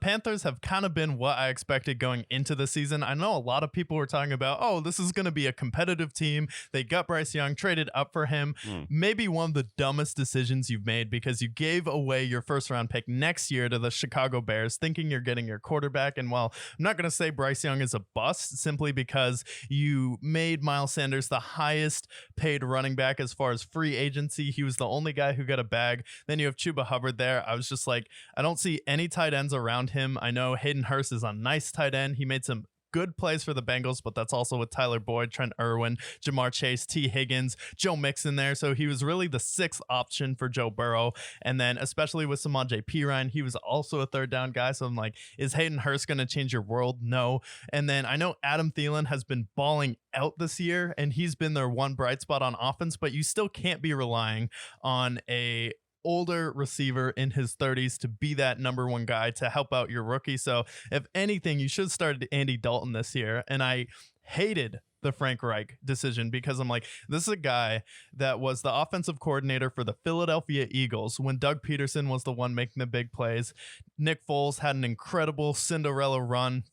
Panthers have kind of been what I expected going into the season. I know a lot of people were talking about, oh, this is going to be a competitive team. They got Bryce Young, traded up for him. Maybe one of the dumbest decisions you've made, because you gave away your first round pick next year to the Chicago Bears, thinking you're getting your quarterback. And while I'm not going to say Bryce Young is a bust, simply because you made Miles Sanders the highest paid running back as far as free agency. He was the only guy who got a bag. Then you have Chuba Hubbard there. I was just like, I don't see any tight ends around him. I know Hayden Hurst is a nice tight end. He made some good plays for the Bengals, but that's also with Tyler Boyd, Trent Irwin, Jamar Chase, T. Higgins, Joe Mixon there. So he was really the sixth option for Joe Burrow. And then especially with Samaje Perine, he was also a third down guy. So I'm like, is Hayden Hurst going to change your world? No. And then I know Adam Thielen has been balling out this year, and he's been their one bright spot on offense, but you still can't be relying on a older receiver in his 30s to be that number one guy to help out your rookie. So if anything, you should have started Andy Dalton this year. And I hated the Frank Reich decision, because I'm like, this is a guy that was the offensive coordinator for the Philadelphia Eagles when Doug Peterson was the one making the big plays. Nick Foles had an incredible Cinderella run.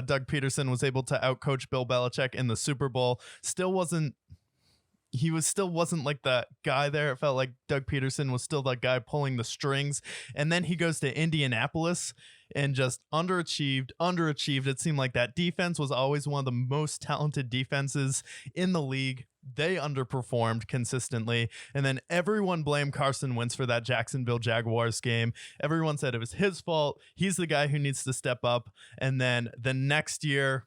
Doug Peterson was able to outcoach Bill Belichick in the Super Bowl. Still wasn't like that guy there. It felt like Doug Peterson was still that guy pulling the strings. And then he goes to Indianapolis and just underachieved. It seemed like that defense was always one of the most talented defenses in the league. They underperformed consistently. And then everyone blamed Carson Wentz for that Jacksonville Jaguars game. Everyone said it was his fault. He's the guy who needs to step up. And then the next year,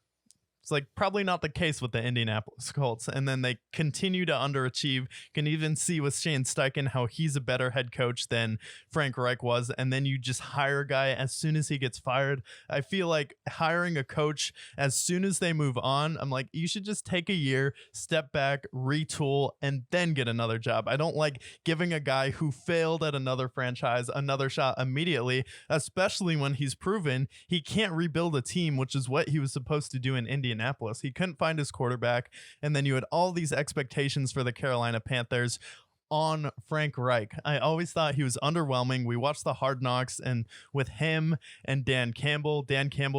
it's like probably not the case with the Indianapolis Colts. And then they continue to underachieve. You can even see with Shane Steichen how he's a better head coach than Frank Reich was. And then you just hire a guy as soon as he gets fired. I feel like hiring a coach as soon as they move on, I'm like, you should just take a year, step back, retool, and then get another job. I don't like giving a guy who failed at another franchise another shot immediately, especially when he's proven he can't rebuild a team, which is what he was supposed to do in Indianapolis. He couldn't find his quarterback. And then you had all these expectations for the Carolina Panthers on Frank Reich. I always thought he was underwhelming. We watched the Hard Knocks, and with him and Dan Campbell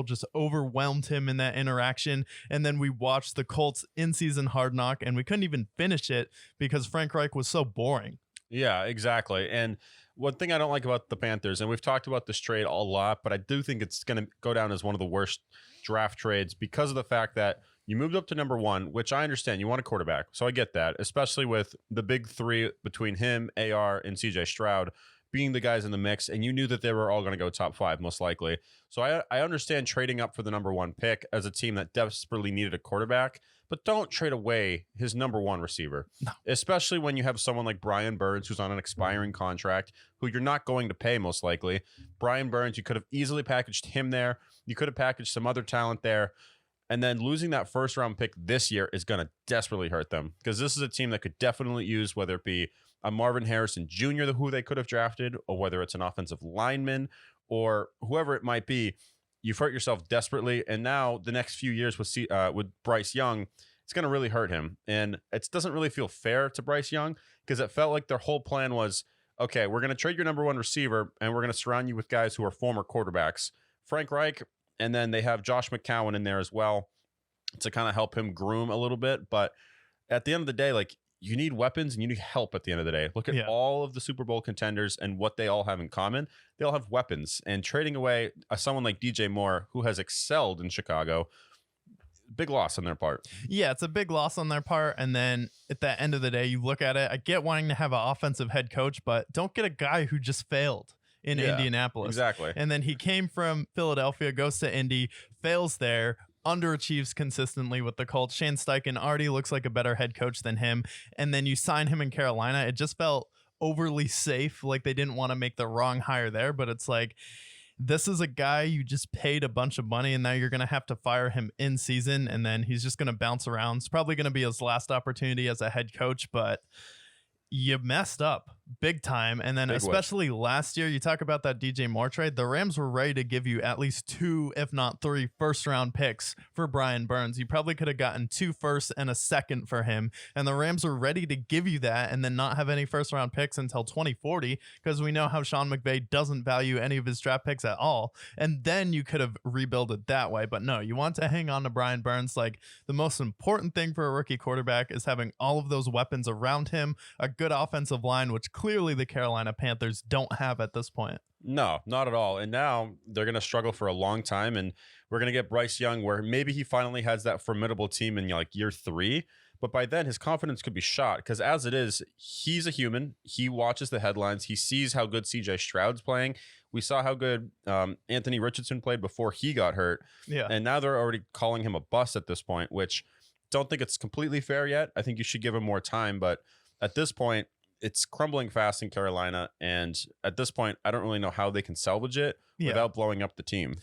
just overwhelmed him in that interaction. And then we watched the Colts in-season Hard Knock, and we couldn't even finish it because Frank Reich was so boring. Yeah, exactly. And one thing I don't like about the Panthers, and we've talked about this trade a lot, but I do think it's going to go down as one of the worst draft trades because of the fact that you moved up to number one, which I understand. You want a quarterback, so I get that, especially with the big three between him, AR, and CJ Stroud being the guys in the mix, and you knew that they were all going to go top five most likely. So I understand trading up for the number one pick as a team that desperately needed a quarterback, but don't trade away his number one receiver, especially when you have someone like Brian Burns, who's on an expiring contract, who you're not going to pay most likely. Brian Burns, you could have easily packaged him there. You could have packaged some other talent there. And then losing that first round pick this year is going to desperately hurt them, because this is a team that could definitely use, whether it be a Marvin Harrison Jr., who they could have drafted, or whether it's an offensive lineman or whoever it might be. You've hurt yourself desperately. And now the next few years with Bryce Young, it's going to really hurt him. And it doesn't really feel fair to Bryce Young, because it felt like their whole plan was, okay, we're going to trade your number one receiver and we're going to surround you with guys who are former quarterbacks. Frank Reich, and then they have Josh McCown in there as well to kind of help him groom a little bit. But at the end of the day, like, you need weapons and you need help at the end of the day. Look at all of the Super Bowl contenders and what they all have in common. They all have weapons, and trading away someone like DJ Moore, who has excelled in Chicago, big loss on their part. Yeah, it's a big loss on their part. And then at the end of the day, you look at it, I get wanting to have an offensive head coach, but don't get a guy who just failed in Indianapolis. Exactly. And then he came from Philadelphia, goes to Indy, fails there, underachieves consistently with the Colts. Shane Steichen already looks like a better head coach than him. And then you sign him in Carolina. It just felt overly safe, like they didn't want to make the wrong hire there. But it's like, this is a guy you just paid a bunch of money, and now you're going to have to fire him in season, and then he's just going to bounce around. It's probably going to be his last opportunity as a head coach, but you messed up. big time. And then Big whip. especially last year, you talk about that DJ Moore trade, the Rams were ready to give you at least 2, if not 3 first-round picks for Brian Burns. You probably could have gotten 2 firsts and a second for him. And the Rams were ready to give you that and then not have any first-round picks until 2040, because we know how Sean McVay doesn't value any of his draft picks at all. And then you could have rebuilt it that way. But no, you want to hang on to Brian Burns. Like, the most important thing for a rookie quarterback is having all of those weapons around him, a good offensive line, which clearly the Carolina Panthers don't have at this point. No, not at all. And now they're going to struggle for a long time. And we're going to get Bryce Young, where maybe he finally has that formidable team in like year 3. But by then, his confidence could be shot, because as it is, he's a human. He watches the headlines. He sees how good CJ Stroud's playing. We saw how good Anthony Richardson played before he got hurt. Yeah. And now they're already calling him a bust at this point, which don't think it's completely fair yet. I think you should give him more time. But at this point, it's crumbling fast in Carolina. And at this point, I don't really know how they can salvage it without blowing up the team.